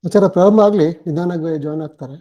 ಆಚಾರ ಪ್ರಾರಂಭ ಆಗಲಿ, ನಿಧಾನವಾಗಿ ಜಾಯ್ನ್ ಆಗ್ತಾರೆ.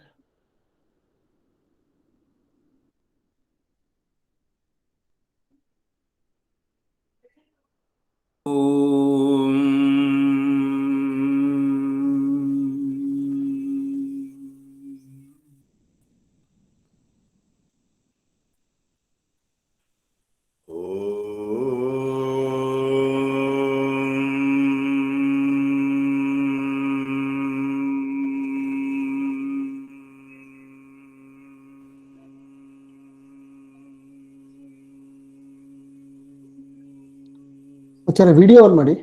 ಆಚಾರ ವಿಡಿಯೋ ಆನ್ ಮಾಡಿ.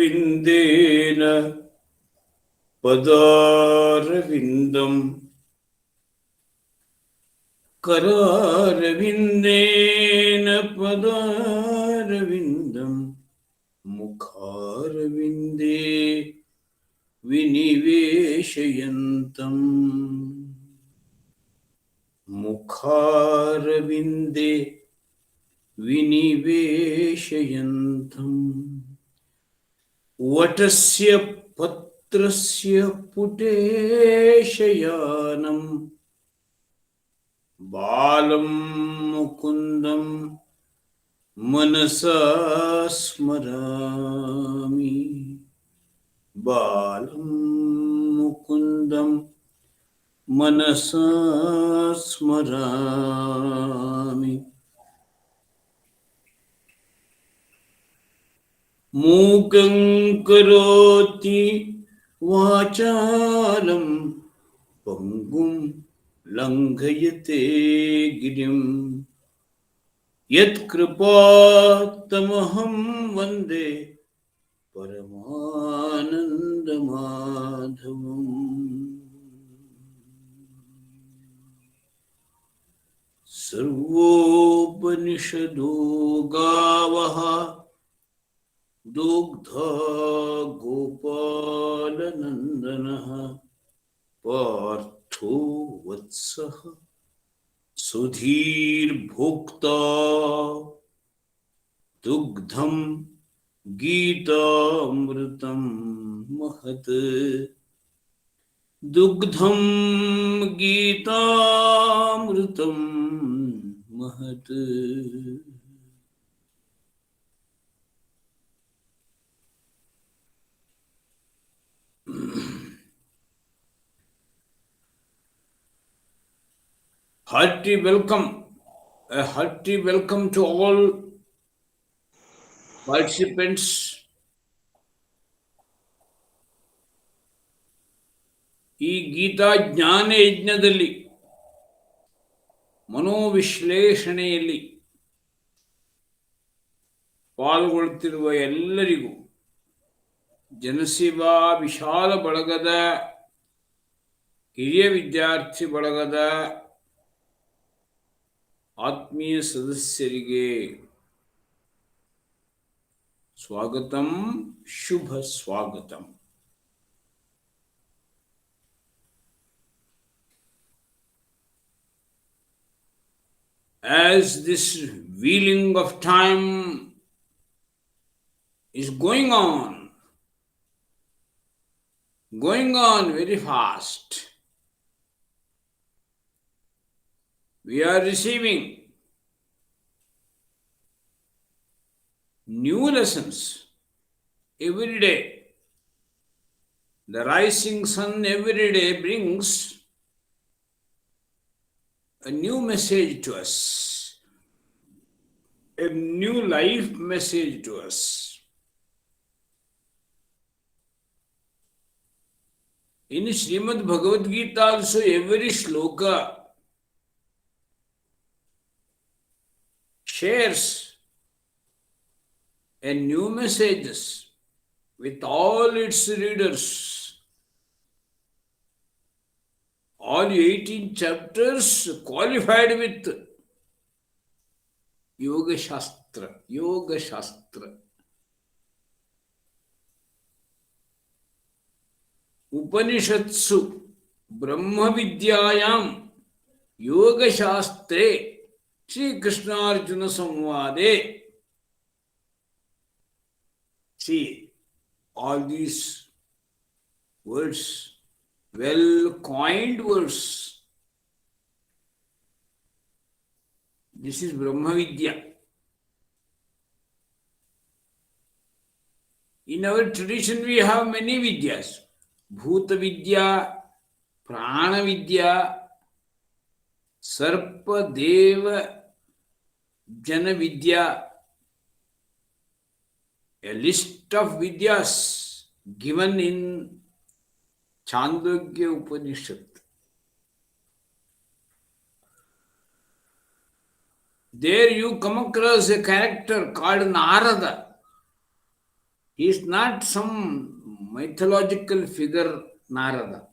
करारविन्देन पदारविन्दम् करारविन्देन पदारविन्दम् मुखारविन्दे विनिवेशयन्तम् मुखारविन्दे विनिवेशयन्तम् वटस्य पत्रस्य पुटेशयानम् बालं मुकुन्दं मनसा स्मरामि बालं मुकुन्दं मनसा स्मरामि मूकं करोति वाचालं पङ्गुं लङ्घयते गिरिं यत्कृपातमहं वन्दे परमानन्दमाधवम् सर्वोपनिषदो गावः दुग्धा गोपालनन्दनः पार्थो वत्सः सुधीर्भोक्ता दुग्धं गीतामृतं महत् दुग्धं गीतामृतं महत् hearty welcome, a hearty welcome to all participants. ಈ ಗೀತಾ ಜ್ಞಾನ ಯಜ್ಞದಲ್ಲಿ ಮನೋವಿಶ್ಲೇಷಣೆಯಲ್ಲಿ ಪಾಲ್ಗೊಳ್ಳುತ್ತಿರುವ ಎಲ್ಲರಿಗೂ ಜನಸೇವಾ ವಿಶಾಲ ಬಳಗದ ಹಿರಿಯ ವಿದ್ಯಾರ್ಥಿ ಬಳಗದ ಆತ್ಮೀಯ ಸದಸ್ಯರಿಗೆ ಸ್ವಾಗತಂ, ಶುಭ ಸ್ವಾಗತಂ. As this wheeling of time is going on very fast, we are receiving new lessons every day. The rising sun every day brings a new message to us, a new life message to us. In Srimad Bhagavad Gita also every shloka shares a new messages with all its readers. All 18 chapters qualified with Yoga Shastra. Yoga Shastra. Upanishatsu Brahma Vidyayam Yoga Shastre Sri Krishna Arjuna Samvade. See, all these words, well coined words. This is Brahma Vidya. In our tradition, we have many Vidyas. Bhuta Vidya, Prana Vidya, Sarpa Deva, Jana Vidya. A list of Vidyas given in Chandogya Upanishad. There you come across a character called Narada. He is not some mythological figure, Narada,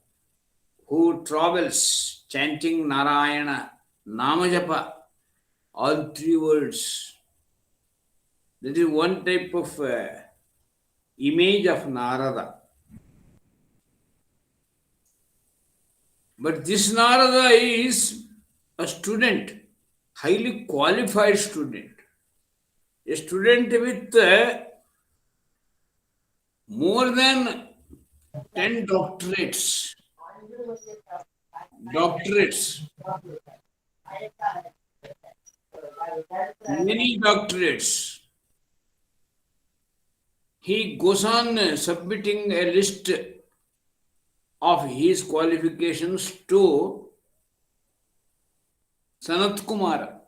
who travels chanting Narayana, Namajapa, all three words. That is one type of image of Narada. But this Narada is a student, highly qualified student, a student with more than 10 doctorates. Many doctorates. He goes on submitting a list of his qualifications to Sanat Kumara.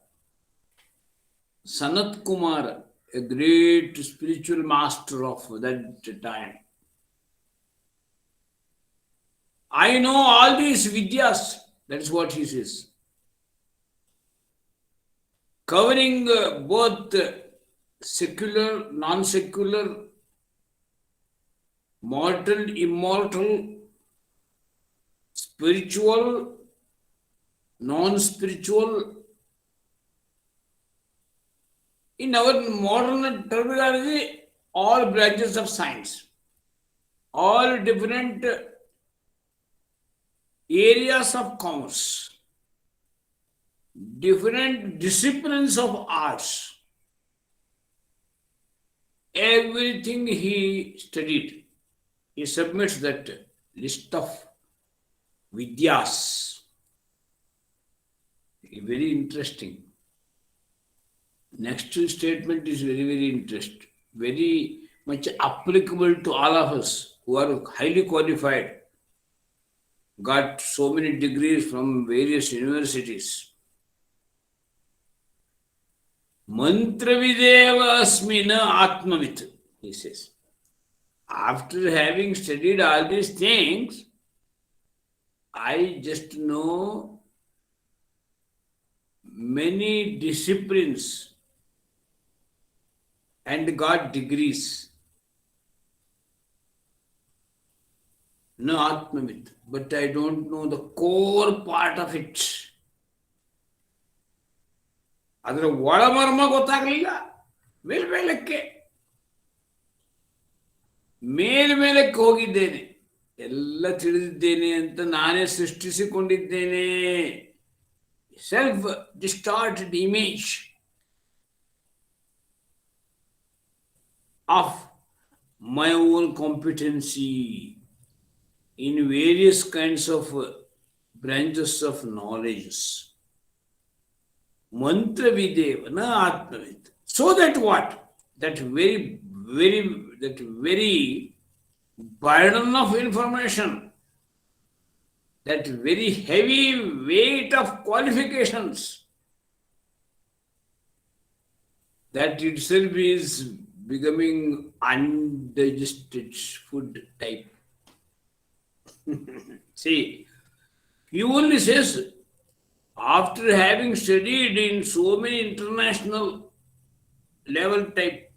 Sanat Kumara, a great spiritual master of that time. I know all these Vidyas, that's what he says. Covering both secular, non-secular, mortal, immortal, spiritual, non-spiritual. In our modern terminology, all branches of science, all different areas of commerce, different disciplines of arts, everything he studied. He submits that list of Vidyas. Very interesting. Next statement is very, very interesting. Very much applicable to all of us who are highly qualified, got so many degrees from various universities. Mantra videva asmina atmavit, he says. After having studied all these things, I just know many disciplines and got degrees. No Atmavit, but I don't know the core part of it. ಅದರ ಒಳಮರ್ಮ ಗೊತ್ತಾಗಲಿಲ್ಲ. ಮೇಲ್ಮೇಲಕ್ಕೆ ಹೋಗಿದ್ದೇನೆ, ಎಲ್ಲ ತಿಳಿದಿದ್ದೇನೆ ಅಂತ ನಾನೇ ಸೃಷ್ಟಿಸಿಕೊಂಡಿದ್ದೇನೆ. Self distorted image of my own competency in various kinds of branches of knowledge. Mantra videva na atmavit. So that what? That very burden of information that very heavy weight of qualifications, that itself is becoming undigested food type. See, he only says, after having studied in so many international level type,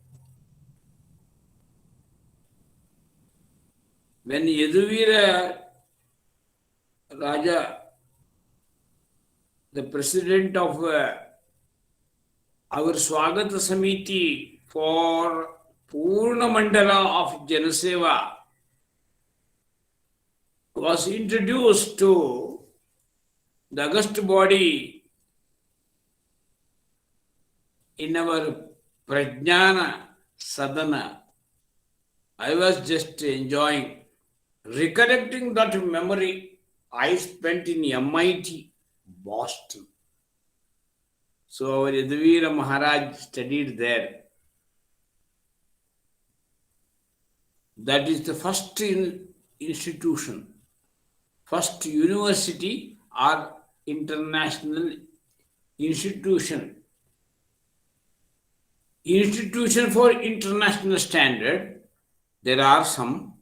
when Yaduvira Raja, the president of our Swagata Samiti for Purna Mandala of Janaseva, was introduced to the August body in our Prajnana Sadhana. I was just enjoying, recollecting that memory I spent in MIT, Boston. So our Yaduvira Maharaj studied there. That is the first institution, first university or international institution. Institution for international standard, there are some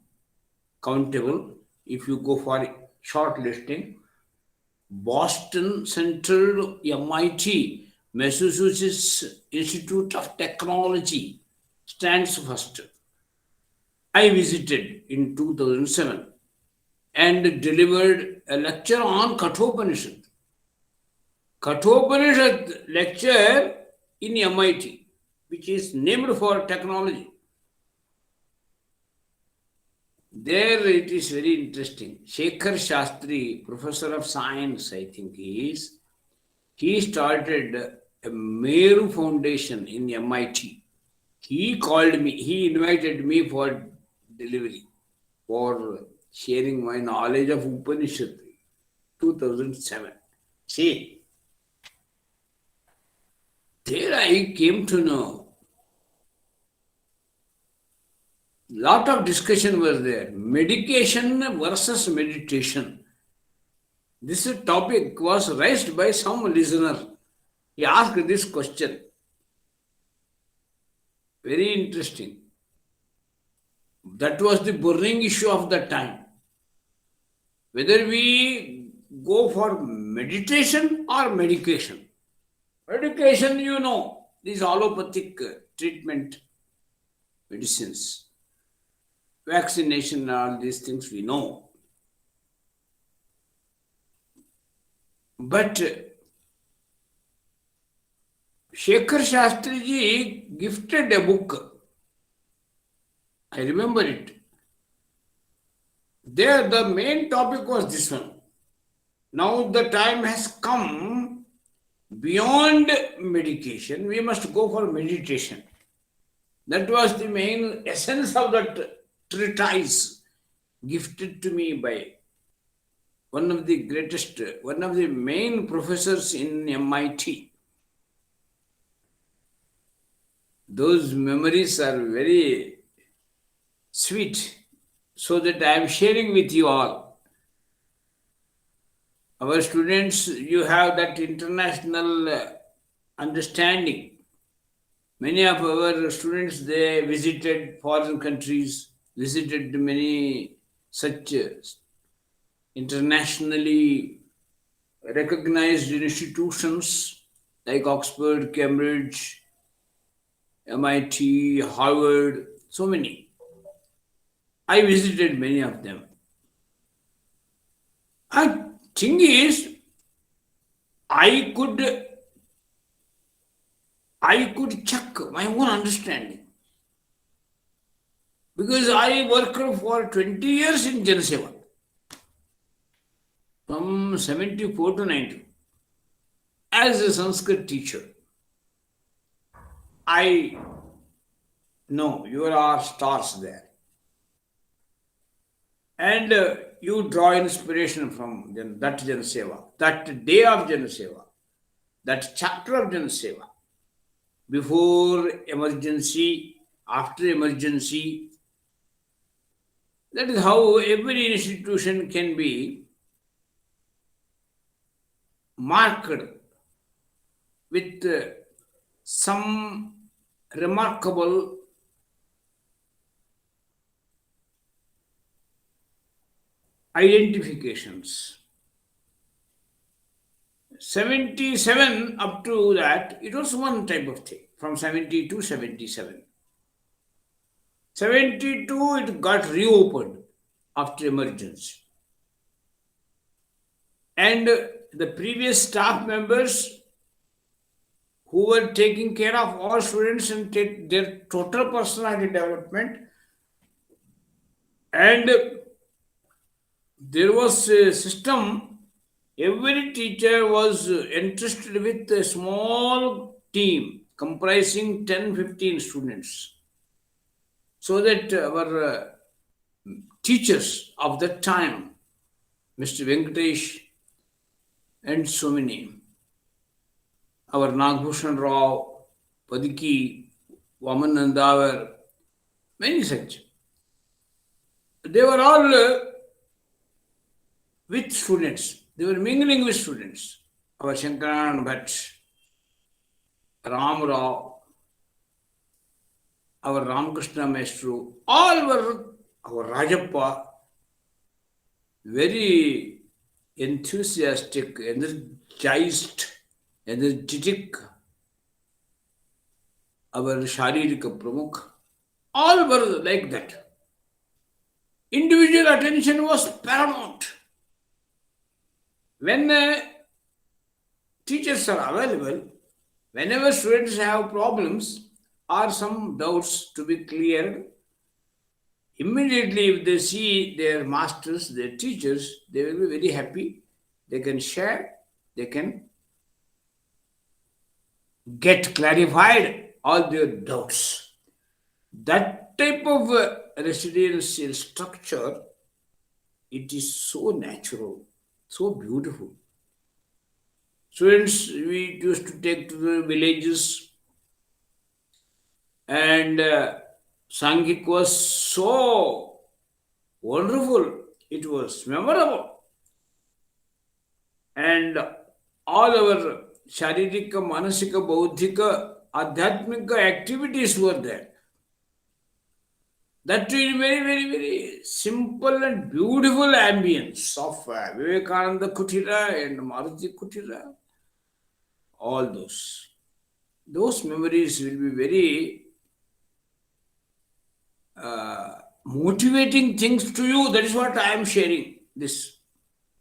countable. If you go for short listing, Boston Central MIT, Massachusetts Institute of Technology stands first. I visited in 2007 and delivered a lecture on Kathopanishad. Kathopanishad lecture in MIT, which is named for technology. There it is very interesting. Shekhar Shastri, professor of science, I think he is, he started a Meru Foundation in MIT. He called me, he invited me for delivery, for sharing my knowledge of Upanishad, 2007. See, there I came to know, lot of discussion was there. Medication versus meditation. This topic was raised by some listener. He asked this question. Very interesting. That was the burning issue of that time. Whether we go for meditation or medication. Medication, you know, these allopathic treatment, medicines, vaccination, all these things we know. But Shekhar Shastri ji gifted a book. I remember it. There, the main topic was this one. Now the time has come beyond medication, we must go for meditation. That was the main essence of that treatise gifted to me by one of the greatest, one of the main professors in MIT. Those memories are very sweet, so that I am sharing with you all. Our students, you have that international understanding. Many of our students, they visited foreign countries, visited many such internationally recognized institutions like Oxford, Cambridge, MIT, Harvard, so many. I visited many of them. And thing is, I could check my own understanding. Because I worked for 20 years in Janaseva. From 74 to 90. As a Sanskrit teacher. I know you are stars there. And you draw inspiration from that Janaseva, that day of Janaseva, that chapter of Janaseva. Before emergency, after emergency. That is how every institution can be marked with some remarkable identifications. 77 up to that, it was one type of thing from 70 to 77. 72, it got reopened after emergency. And the previous staff members who were taking care of all students and their total personality development, and there was a system. Every teacher was entrusted with a small team comprising 10-15 students, so that our teachers of that time, Mr. Venkatesh and so many, our Nagbhushan Rao, Padiki, Vaman Nandavar, many such, they were all with students. They were mingling with students. Our Shankaran Bhatt, Ram Rao, our Ramakrishna Maestro, all were our Rajappa, very enthusiastic, energized, energetic, our Sharirika Pramukh, all were like that. Individual attention was paramount. When teachers are available, whenever students have problems or some doubts to be cleared, immediately if they see their masters, their teachers, they will be very happy. They can share, they can get clarified all their doubts. That type of residential structure, it is so natural, so beautiful. Students, we used to take to the villages, and Sangik was so wonderful. It was memorable. And all our Sharirika, Manasika, Bauddhika, Adhyatmika activities were there. That is very, very, very simple and beautiful ambience of Vivekananda Kutira and Maruti Kutira. All those memories will be very motivating things to you. That is what I am sharing this.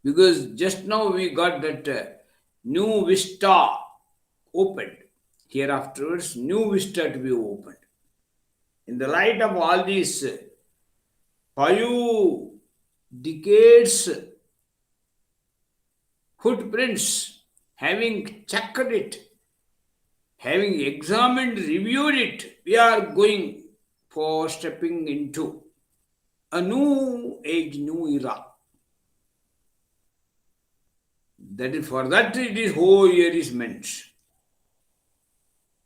Because just now we got that new vista opened. Here afterwards, new vista to be opened. In the light of all these 5 decades footprints, having checked it, having examined, reviewed it, we are going for stepping into a new age, new era. That is for that it is whole year is meant.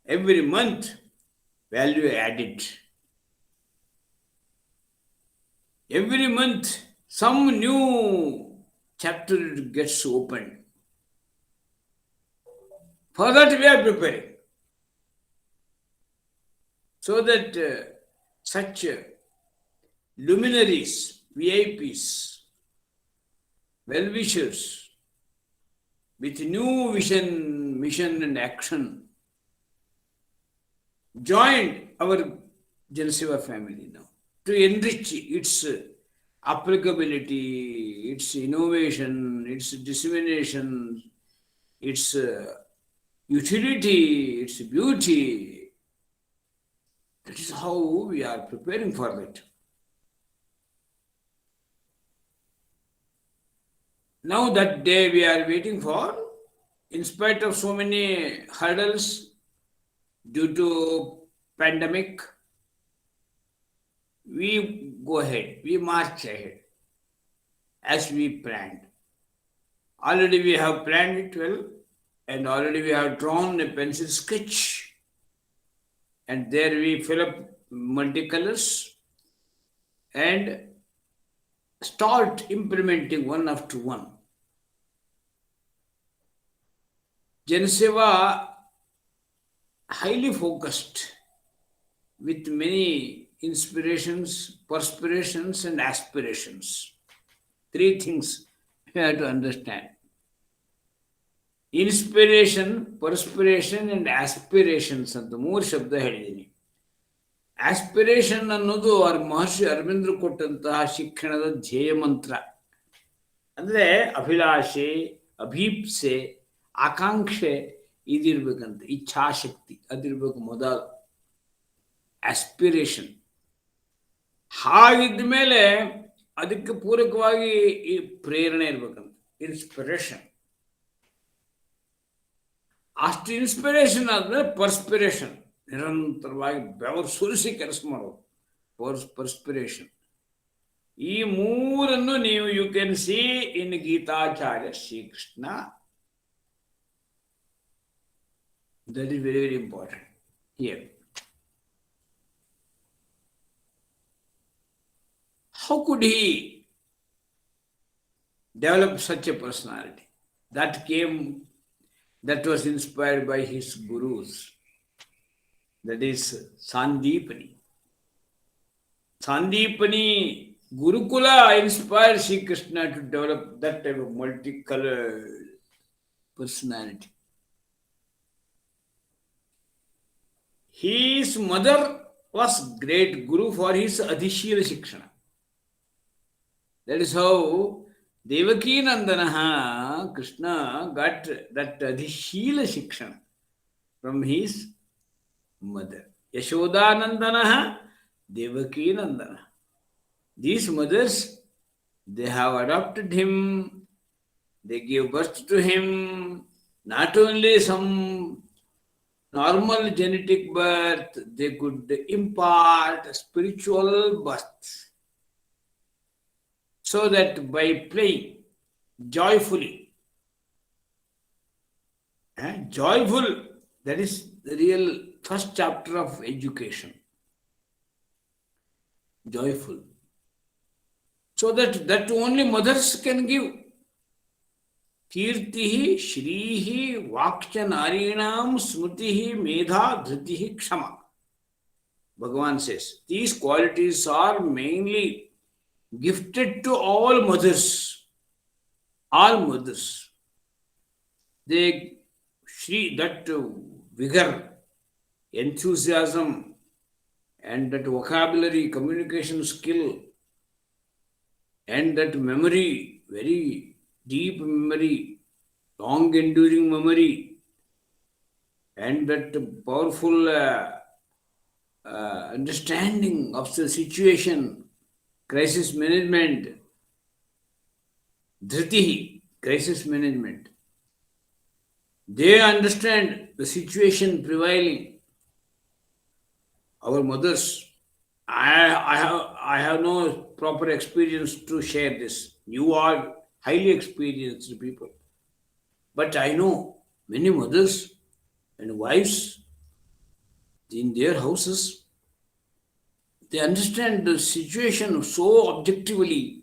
Every month, value added. Every month, some new chapter gets opened. For that, we are preparing. So that such luminaries, VIPs, well-wishers, with new vision, mission, and action, joined our Jalseva family now to enrich its applicability, its innovation, its dissemination, its utility, its beauty. That is how we are preparing for that. Now that day we are waiting for, in spite of so many hurdles due to pandemic, we go ahead, we march ahead as we planned. Already we have planned it well, and already we have drawn a pencil sketch, and there we fill up multicolors and start implementing one after one. Janaseva highly focused with many inspirations, perspirations, and aspirations. Three things you have to understand: inspiration, perspiration and aspirations ಅಂತ 3 ಶಬ್ದ ಹೇಳಿದ್ದೀನಿ. Aspiration ಅನ್ನೋದು ಮಹರ್ಷಿ ಅರವಿಂದರು ಕೊಟ್ಟಂತಹ ಶಿಕ್ಷಣದ ಧ್ಯೇಯ ಮಂತ್ರ. ಅಂದರೆ ಅಭಿಲಾಷೆ, ಅಭೀಪ್ಸೆ, ಆಕಾಂಕ್ಷೆ ಇದಿರ್ಬೇಕಂತ, ಇಚ್ಛಾಶಕ್ತಿ ಅದಿರ್ಬೇಕು ಮೊದಲು ಆಸ್ಪಿರೇಷನ್. ಹಾಗಿದ್ದ ಮೇಲೆ ಅದಕ್ಕೆ ಪೂರಕವಾಗಿ ಈ ಪ್ರೇರಣೆ ಇರ್ಬೇಕಂತ, ಇನ್ಸ್ಪಿರೇಷನ್. ಅಷ್ಟು ಇನ್ಸ್ಪಿರೇಷನ್ ಆದ್ಮೇಲೆ ಪರ್ಸ್ಪಿರೇಷನ್, ನಿರಂತರವಾಗಿ ಬೆವರು ಸುರಿಸಿ ಕೆಲಸ ಮಾಡೋದು, ಪರ್ಸ್ಪಿರೇಷನ್. ಈ ಮೂರನ್ನು ನೀವು you can see in Gitacharya Shrikrishna. That is very very important here. How could he develop such a personality? That was inspired by his gurus. That is Sandipani. Sandipani Gurukula inspired Sri Krishna to develop that type of multicolored personality. His mother was great guru for his Adhishila Shikshana. That is how Devaki Nandana Krishna got that Adhishila Shikshana from his mother. Yashoda Nandana, Devaki Nandana. These mothers, they have adopted him, they gave birth to him, not only some normal genetic birth, they could impart spiritual birth. So that by playing joyfully, joyful, that is the real first chapter of education. Joyful. So that only mothers can give. Kirtihi, Shrihi, Vakcha Narinam, Smritihi, Medha, Dhritihi, Kshama. Bhagavan says, these qualities are mainly gifted to all mothers. All mothers. They, that vigor, enthusiasm, and that vocabulary, communication skill, and that memory, very deep memory, long enduring memory, and that powerful understanding of the situation, crisis management, dhritihi, crisis management. They understand the situation prevailing. Our mothers, I have no proper experience to share this. You are highly experienced people. But I know many mothers and wives in their houses, they understand the situation so objectively,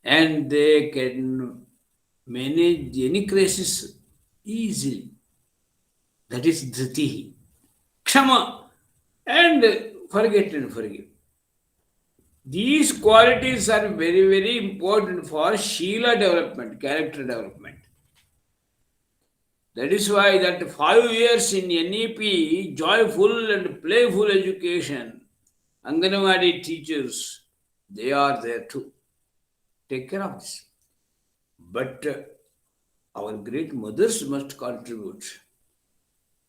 and they can manage any crisis easily. That is dhritihi. Kshama, and forget and forgive. These qualities are very, very important for Sheela development, character development. That is why that 5 years in NEP, joyful and playful education, Anganwadi teachers, they are there to take care of this. But our great mothers must contribute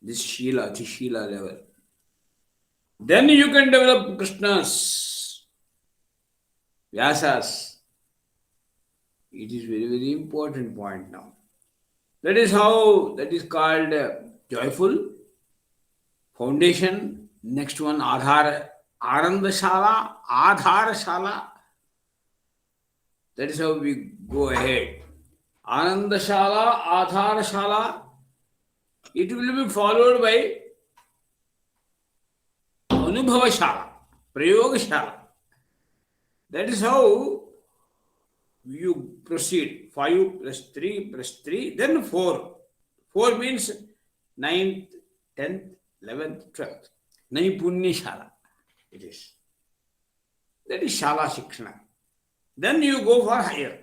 this Sheela, the Sheela level. Then you can develop Krishna's, Vyasas. It is very, very important point now. That is how, that is called joyful foundation. Next one, Adhara, Arandashala, Adharashala. That is how we go ahead. Anandashala, Adharashala. It will be followed by Anubhavashala, Prayogashala. That is how you proceed. 5 plus 3 plus 3, then 4. 4 means 9th, 10th, 11th, 12th. Naipunya Shala. It is. That is Shala Shikshana. Then you go for higher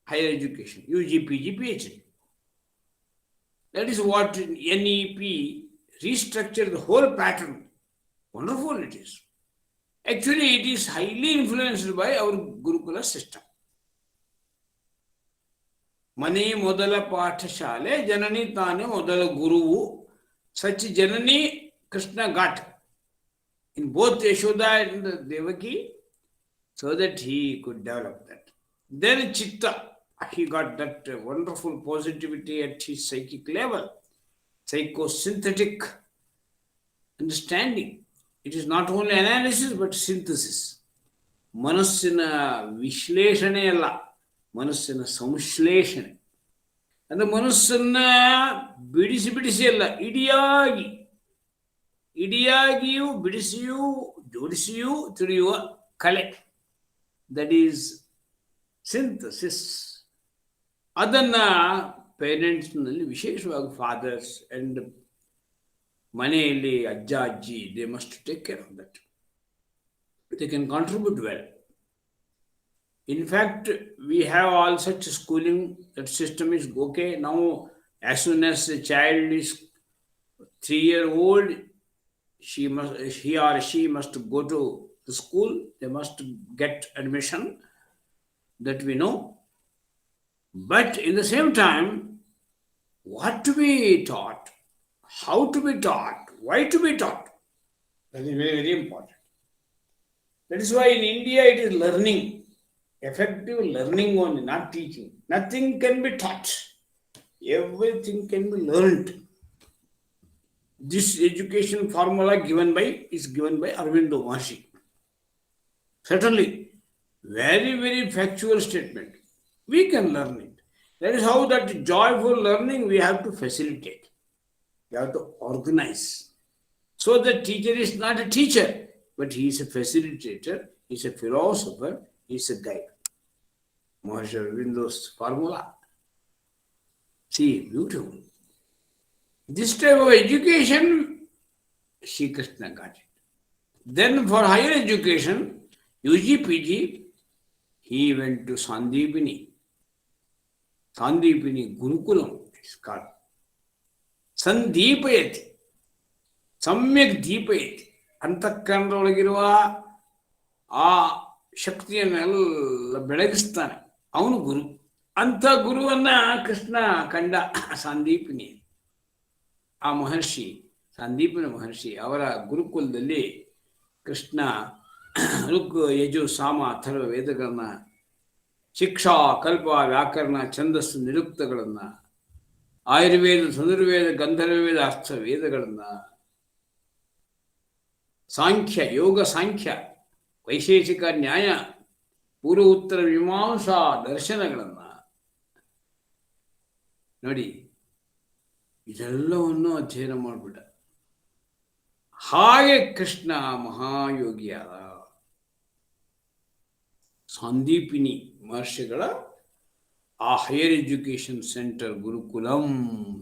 education, UG, PG, PhD. That is what NEP restructured the whole pattern. Wonderful it is. Actually, it is highly influenced by our Gurukula system. ಮನೆ ಮೊದಲ ಪಾಠಶಾಲೆ ಜನನಿ ತಾನೇ ಮೊದಲ ಗುರುವು such Janani Krishna got in both Yashoda and Devaki so that he could develop that. Then Chitta, he got that wonderful positivity at his psychic level, psychosynthetic understanding. It is not only analysis but synthesis. ಮನಸ್ಸಿನ ವಿಶ್ಲೇಷಣೆ ಅಲ್ಲ, ಮನಸ್ಸಿನ ಸಂಶ್ಲೇಷಣೆ. ಅಂದರೆ ಮನಸ್ಸನ್ನ ಬಿಡಿಸಿ ಅಲ್ಲ, ಇಡಿಯಾಗಿಯೂ ಬಿಡಿಸಿಯೂ ಜೋಡಿಸಿಯೂ ತಿಳಿಯುವ ಕಲೆ. That is synthesis. ಅದನ್ನ ಪೇರೆಂಟ್ಸ್ನಲ್ಲಿ ವಿಶೇಷವಾಗಿ ಫಾದರ್ಸ್ ಅಂಡ್ ಮನೆಯಲ್ಲಿ ಅಜ್ಜ ಅಜ್ಜಿ they must take care of that. They can contribute well. In fact, we have all such schooling. That system is okay. Now, as soon as a child is 3-year-old, he or she must go to the school. They must get admission. That we know. But in the same time, what to be taught, how to be taught, why to be taught, that is very, very important. That is why in India it is learning. Effective learning only, not teaching. Nothing can be taught. Everything can be learned. This education formula is given by Aurobindo Maharshi. Certainly, very, very factual statement. We can learn it. That is how that joyful learning we have to facilitate. We have to organize. So the teacher is not a teacher, but he is a facilitator, he is a philosopher, he is a guide. Maharshi Aurobindo's formula. See, beautiful. This type of education, Sri Krishna got it. Then for higher education, UG, PG, he went to Sandipini. Sandipini Gurukulam, it is called. Sandipayati. Samyak Deepayati. ಅಂತಃಕರಣದೊಳಗಿರುವ ಆ ಶಕ್ತಿಯನ್ನೆಲ್ಲ ಬೆಳಗಿಸ್ತಾನೆ ಅವನು ಗುರು. ಅಂಥ ಗುರುವನ್ನ ಕೃಷ್ಣ ಕಂಡ ಸಂದೀಪಿನಿ. ಆ ಮಹರ್ಷಿ ಸಂದೀಪನ ಮಹರ್ಷಿ ಅವರ ಗುರುಕುಲದಲ್ಲಿ ಕೃಷ್ಣ ಋಗ್ ಯಜು ಸಾಮ ಅಥರ್ವ ವೇದಗಳನ್ನ, ಶಿಕ್ಷಾ ಕಲ್ಪ ವ್ಯಾಕರಣ ಛಂದಸ್ಸು ನಿರುಕ್ತಗಳನ್ನ, ಆಯುರ್ವೇದ ಧನುರ್ವೇದ ಗಂಧರ್ವವೇದ ಅರ್ಥ ವೇದಗಳನ್ನ, ಸಾಂಖ್ಯ ಯೋಗ ಸಾಂಖ್ಯ ವೈಶೇಷಿಕ ನ್ಯಾಯ ಪೂರ್ವ ಉತ್ತರ ಮೀಮಾಂಸಾ ದರ್ಶನಗಳನ್ನ ನೋಡಿ, ಇದೆಲ್ಲವನ್ನು ಅಧ್ಯಯನ ಮಾಡಿಬಿಟ್ಟ. ಹಾಗೆ ಕೃಷ್ಣ ಮಹಾಯೋಗಿಯಾದ. ಸಂದೀಪಿನಿ ಮಹರ್ಷಿಗಳ ಆ higher education centre Gurukulam,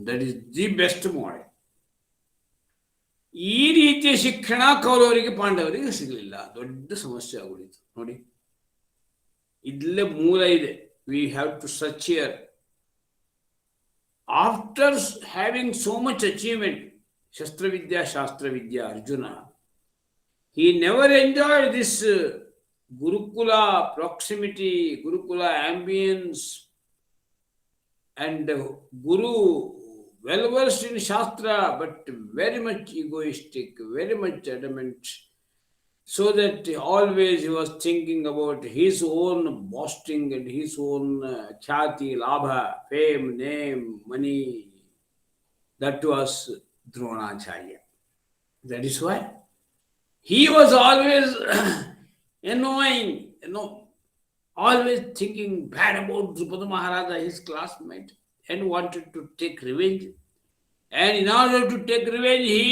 that is the best model. ಈ ರೀತಿಯ ಶಿಕ್ಷಣ ಕೌರವರಿಗೆ ಪಾಂಡವರಿಗೆ ಸಿಗಲಿಲ್ಲ. ದೊಡ್ಡ ಸಮಸ್ಯೆ ಆಗುಳಿತು ನೋಡಿ. ಇಲ್ಲೇ ಮೂಲ ಇದೆ. We have to search here. After having so much achievement, ಶಸ್ತ್ರವಿದ್ಯಾ ಶಾಸ್ತ್ರವಿದ್ಯಾ, Arjuna, he never enjoyed this Gurukula proximity, Gurukula ambience, and Guru well versed in Shastra, but very much egoistic, very much adamant, so that always he was thinking about his own boasting and his own khyati, labha, fame, name, money. That was Dronacharya. That is why he was always annoying, always thinking bad about Drupada Maharaja, his classmate, and wanted to take revenge. And in order to take revenge, he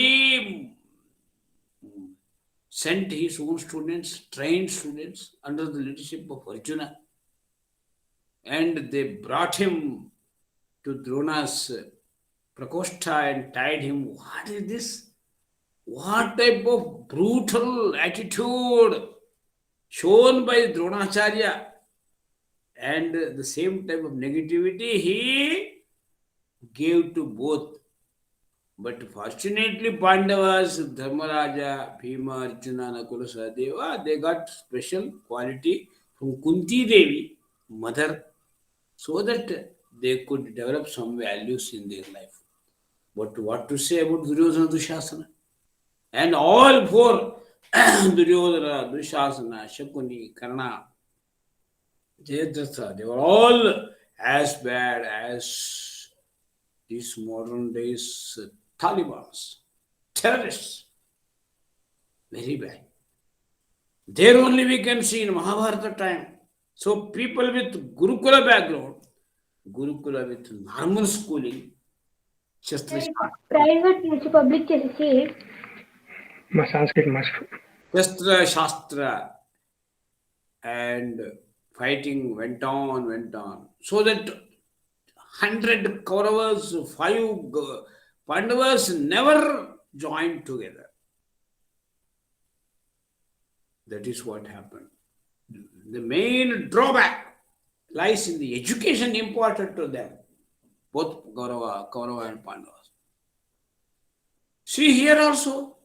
sent his own students, trained students, under the leadership of Arjuna. And they brought him to Drona's Prakoshta and tied him. What is this? What type of brutal attitude shown by Dronacharya, and the same type of negativity he gave to both. But fortunately, Pandavas, Dharmaraja, Bhima, Arjuna, Nakula, Sahadeva, they got special quality from Kunti Devi, mother, so that they could develop some values in their life. But what to say about Duryodhana, Dushasana? And all four, Duryodhana, Dushasana, Shakuni, Karna, Jayadratha, they were all as bad as these modern days Talibans, terrorists. Very bad. There only we can see in Mahabharata time. So people with Gurukula background, Gurukula with normal schooling, Shastra Private నుంచి public చేసేసి మా Sanskrit master Shastra, and fighting went on. So that 100 Kauravas, 5 Pandavas never joined together. That is what happened. The main drawback lies in the education imparted to them, both Kaurava and Pandavas. See here also,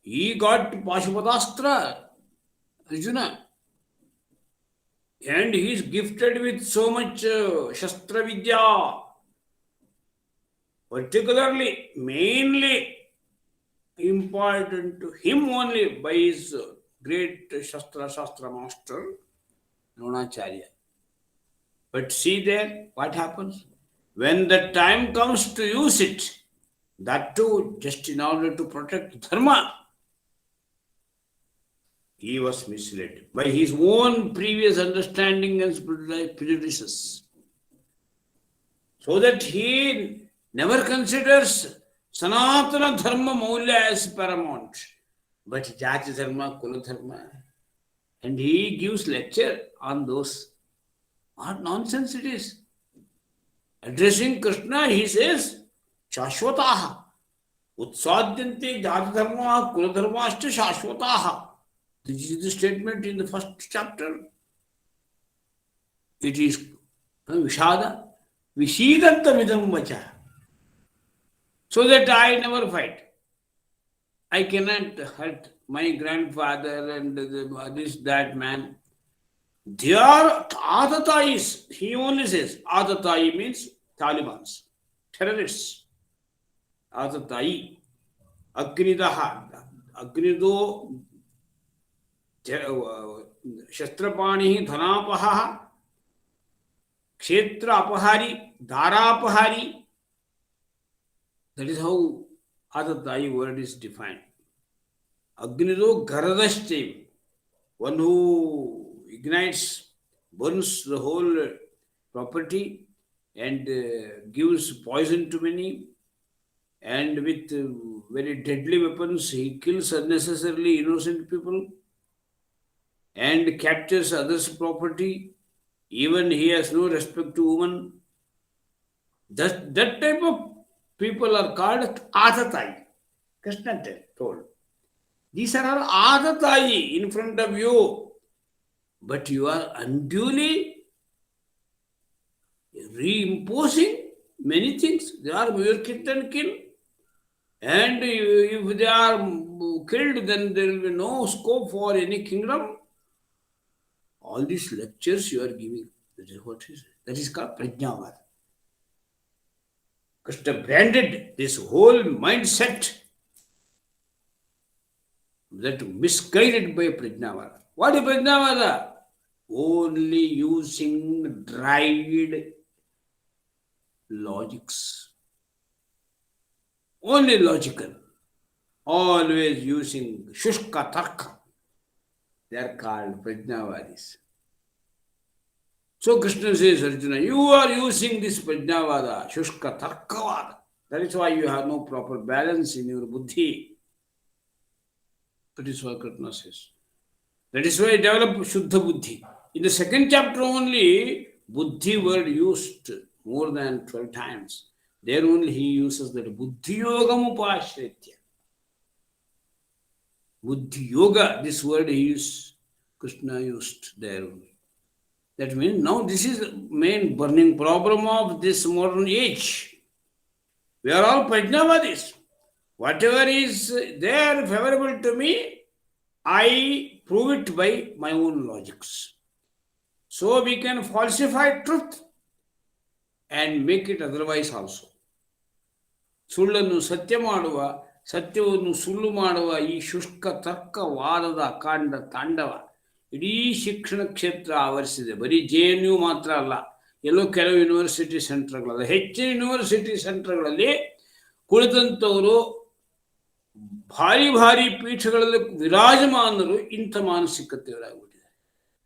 he got Pashupatastra, Arjuna, and he is gifted with so much Shastra Vidya, particularly, mainly important to him only by his great Shastra master, Dronacharya. But see there, what happens? When the time comes to use it, that too just in order to protect Dharma, he was misled by his own previous understanding and prejudices. So that he never considers Sanatana Dharma Maulya as paramount, but Jati Dharma, Kula Dharma. And he gives lecture on those. What nonsense it is. Addressing Krishna, he says, Shashwataha. Utsadyanti Jati Dharma, Kula Dharma Ashta Shashwataha. This is the statement in the first chapter. It is Vishada, Vishidantamidam Vacha. So that I never fight. I cannot hurt my grandfather and that man. They are Adatais. He only says Adatai means Talibans, terrorists. Adatai, Agnidaha, Agnido, Shastrapani, Dhanapaha, Kshetra Apahari, Darapahari. That is how Adatai word is defined. Agnido Garadashtim, one who ignites, burns the whole property and gives poison to many, and with very deadly weapons he kills unnecessarily innocent people and captures others' property. Even he has no respect to women. That type of people are called Adatai. Krishna told. These are all Adatai in front of you. But you are unduly reimposing many things. They are Muyurkit and kill. And if they are killed, then there will be no scope for any kingdom. All these lectures you are giving, that is what is. That is called Prajnavad. Krishna branded this whole mindset that misguided by Prajnavada. What is Prajnavada? Only using dried logics. Only logical. Always using Shushka Tarka. They are called Prajnavadis. So Krishna says, Arjuna, you are using this Prajnavada, Shushka Tarkavada. That is why you have no proper balance in your buddhi. That is what Krishna says. That is why develop Shuddha Buddhi. In the second chapter only, Buddhi word used more than 12 times. There only he uses that Buddhi Yogam Upashritya. Buddhi Yoga, this word he used, Krishna used there only. That means now this is the main burning problem of this modern age. We are all Prajnavadis. Whatever is there favorable to me, I prove it by my own logics. So we can falsify truth and make it otherwise also. ಸುಳ್ಳನ್ನು ಸತ್ಯ ಮಾಡುವ, ಸತ್ಯವನ್ನು ಸುಳ್ಳು ಮಾಡುವ ಈ ಶುಷ್ಕ ತರ್ಕವಾದದ ಅಕಾಂಡ ತಾಂಡವ ಇಡೀ ಶಿಕ್ಷಣ ಕ್ಷೇತ್ರ ಆವರಿಸಿದೆ. ಬರೀ JNU ಮಾತ್ರ ಅಲ್ಲ, ಎಲ್ಲೋ ಕೆಲವು ಯೂನಿವರ್ಸಿಟಿ ಸೆಂಟರ್ಗಳಲ್ಲ. ಹೆಚ್ಚಿನ ಯೂನಿವರ್ಸಿಟಿ ಸೆಂಟರ್ಗಳಲ್ಲಿ ಕುಳಿತಂಥವರು ಭಾರಿ ಭಾರಿ ಪೀಠಗಳಲ್ಲಿ ವಿರಾಜಮಾನರು ಇಂಥ ಮಾನಸಿಕತೆಗಳಾಗ್ಬಿಟ್ಟಿದ್ದಾರೆ.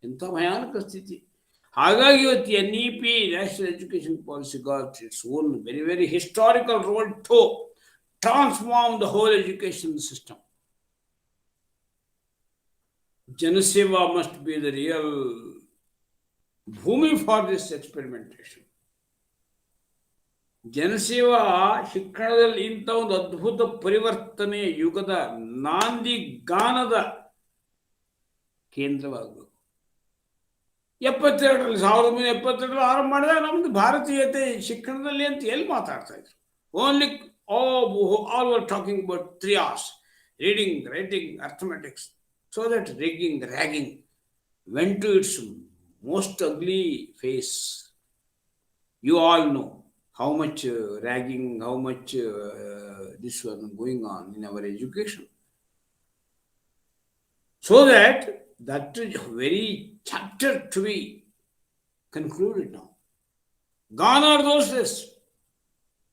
ಎಂಥ ಭಯಾನಕ ಸ್ಥಿತಿ. ಹಾಗಾಗಿ ಇವತ್ತು NEP, national education policy, got its own very very historical role to transform the whole education system. Janaseva must be the real bhumi for this experimentation. ಜನಸೇವಾ ಶಿಕ್ಷಣದಲ್ಲಿ ಇಂಥ ಒಂದು ಅದ್ಭುತ ಪರಿವರ್ತನೆ ಯುಗದ ನಾಂದಿ ಗಾನದ ಕೇಂದ್ರವಾಗಬೇಕು. 1972 ಆರಂಭ ಮಾಡಿದಾಗ ನಮ್ದು ಭಾರತೀಯತೆ ಶಿಕ್ಷಣದಲ್ಲಿ ಅಂತ ಎಲ್ಲಿ ಮಾತಾಡ್ತಾ ಇದ್ರು? Only all were talking about 3 hours: reading, writing, arithmetics. So that ragging went to its most ugly face. You all know how much ragging, how much this was going on in our education. So that is very chapter to be concluded now. Gone are those days.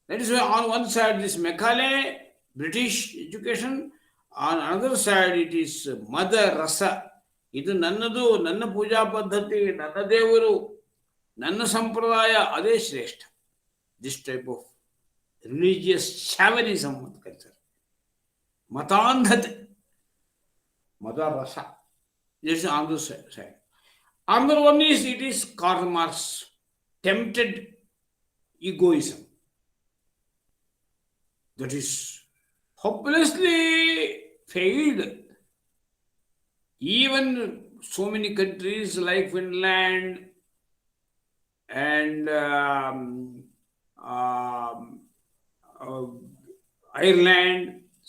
That is why on one side this Macaulay, British education, on another side it is Mother Rasa. ಇದು ನನ್ನದು, ನನ್ನ ಪೂಜಾ ಪದ್ಧತಿ, ನನ್ನ ದೇವರು, ನನ್ನ ಸಂಪ್ರದಾಯ, ಅದೇ ಶ್ರೇಷ್ಠ. This type of religious chauvinism ಅಂತ ಕರೀತಾರೆ. ಮತಾಂಧತೆ, Mother Rasa. This is on the side. Another one is, it is Karl Marx tempted egoism. That is hopelessly failed. Even so many countries like Finland and Ireland,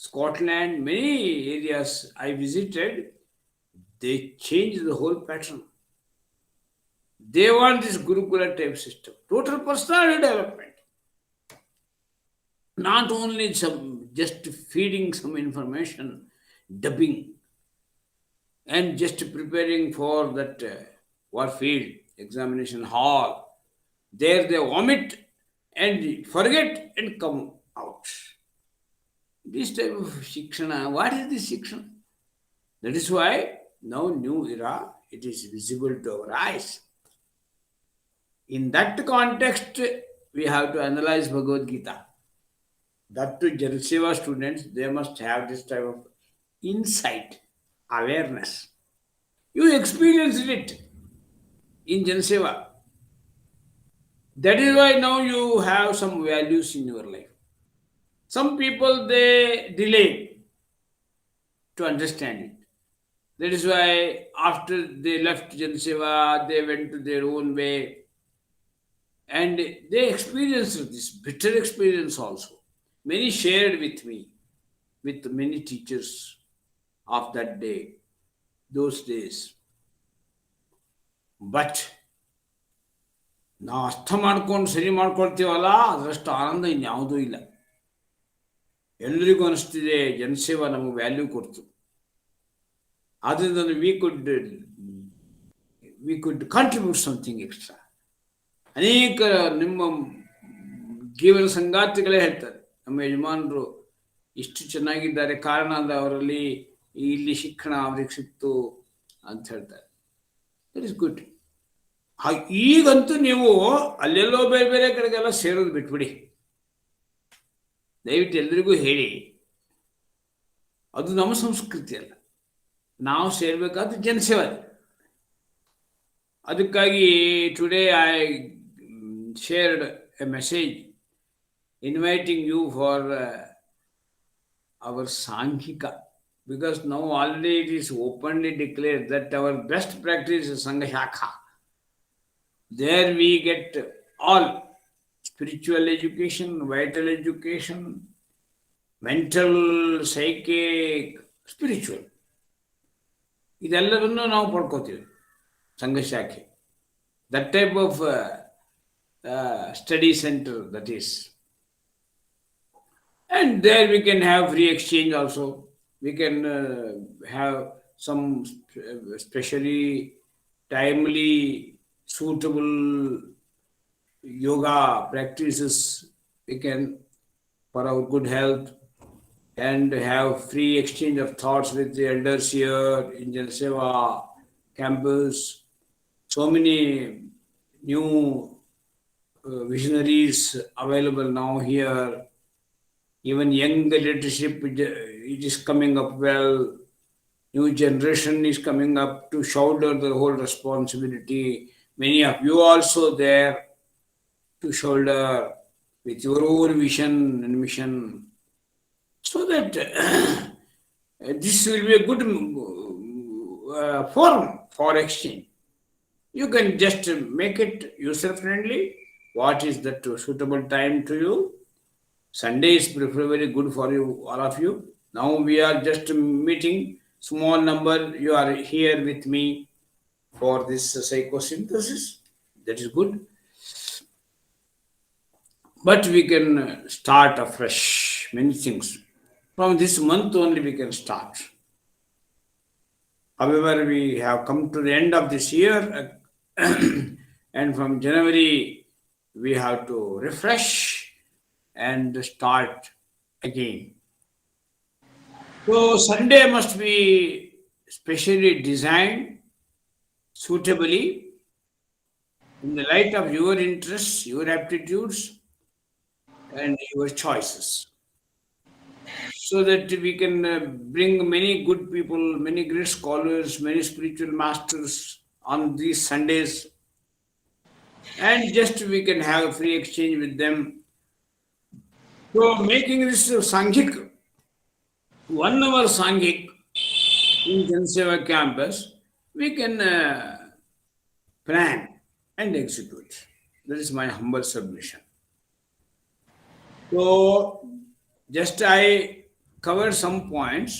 Scotland, many areas I visited, they changed the whole pattern. They want this Gurukula type system, total personality development. Not only just feeding some information, dubbing, and just preparing for that field examination hall. There they vomit and forget and come out. This type of shikshana, what is this shikshana? That is why now new era, it is visible to our eyes. In that context, we have to analyze Bhagavad Gita. That to Janaseva students, they must have this type of insight, awareness. You experienced it in Janaseva. That is why now you have some values in your life. Some people, they delay to understand it. That is why after they left Janaseva, they went to their own way. And they experienced this bitter experience also. Many shared with me, with many teachers of that day, those days. But ನಾವು ಅರ್ಥ ಮಾಡ್ಕೊಂಡು ಸರಿ ಮಾಡ್ಕೊಳ್ತೀವಲ್ಲ, ಅದರಷ್ಟು ಆನಂದ ಇನ್ಯಾವುದೂ ಇಲ್ಲ. ಎಲ್ಲರಿಗೂ ಅನಿಸ್ತಿದೆ ಜನಸೇವಾ ನಮಗೆ ವ್ಯಾಲ್ಯೂ ಕೊಡ್ತು. ಆದ್ದರಿಂದ we could contribute something extra. ಅನೇಕ ನಿಮ್ಮ ಜೀವನ ಸಂಗಾತಿಗಳೇ ಹೇಳ್ತಾರೆ, ನಮ್ಮ ಯಜಮಾನರು ಇಷ್ಟು ಚೆನ್ನಾಗಿದ್ದಾರೆ, ಕಾರಣ ಅಂದರೆ ಅವರಲ್ಲಿ ಇಲ್ಲಿ ಶಿಕ್ಷಣ ಅವ್ರಿಗೆ ಸಿಕ್ತು ಅಂತ ಹೇಳ್ತಾರೆ. That is good. ಈಗಂತೂ ನೀವು ಅಲ್ಲೆಲ್ಲೋ ಬೇರೆ ಬೇರೆ ಕಡೆಗೆಲ್ಲ ಸೇರೋದು ಬಿಟ್ಬಿಡಿ. ದಯವಿಟ್ಟು ಎಲ್ರಿಗೂ ಹೇಳಿ, ಅದು ನಮ್ಮ ಸಂಸ್ಕೃತಿ ಅಲ್ಲ. ನಾವು ಸೇರ್ಬೇಕಾದ್ರೆ ಜನಸೇವೆ. ಅದಕ್ಕಾಗಿ today I shared a message inviting you for our Sanghika, because now already it is openly declared that our best practice is Sangha Shakha. There we get all spiritual education, vital education, mental, psychic, spiritual. ಇದೆಲ್ಲದನ್ನು ನಾವು ಪಡ್ಕೋತೀವಿ ಸಂಘ ಶಾಖೆ. That type of study center that is. And there we can have free exchange also. We can have some specially timely, suitable yoga practices. We can for our good health and have free exchange of thoughts with the elders here in Jal Seva campus. So many new visionaries available now here. Even young leadership, it is coming up well. New generation is coming up to shoulder the whole responsibility. Many of you also there to shoulder with your own vision and mission. So that this will be a good forum for exchange. You can just make it user-friendly. What is that suitable time to you? Sunday is preferably good for you, all of you. Now we are just meeting, small number. You are here with me for this psychosynthesis. That is good. But we can start afresh many things. From this month only we can start. However, we have come to the end of this year and from January we have to refresh and start again. So Sunday must be specially designed suitably in the light of your interests, your aptitudes, and your choices, so that we can bring many good people, many great scholars, many spiritual masters on these Sundays, and just we can have a free exchange with them. So making this Sanghik, 1 hour Sanghik in Janseva campus, we can plan and execute. That is my humble submission. So just I covered some points.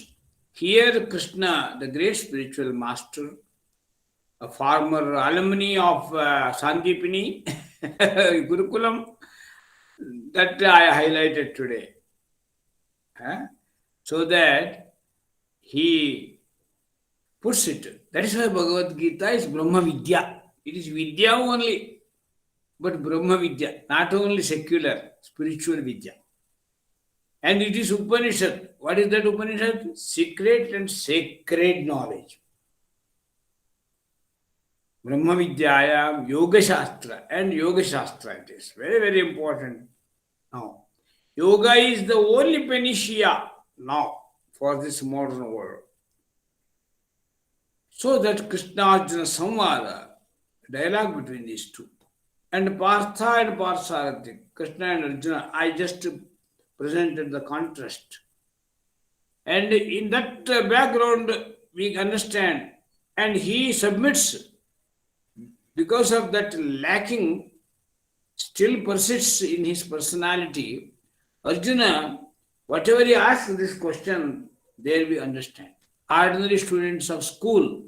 Here Krishna, the great spiritual master, a former alumni of Sandipini Gurukulam, that I highlighted today. So that he puts it. That is why Bhagavad Gita is Brahma Vidya. It is Vidya only, but Brahma Vidya, not only secular, spiritual Vidya. And it is Upanishad. What is that Upanishad? Secret and sacred knowledge. Brahma Vidyayam Yoga Shastra and Yoga Shastra it is. Very, very important. Now, yoga is the only panacea now for this modern world. So that Krishna Arjuna Samvada, dialogue between these two, and Partha and Partharathi, Krishna and Arjuna, I just presented the contrast. And in that background, we understand, and he submits. Because of that lacking still persists in his personality, Arjuna, whatever he asks this question, there we understand. Ordinary students of school,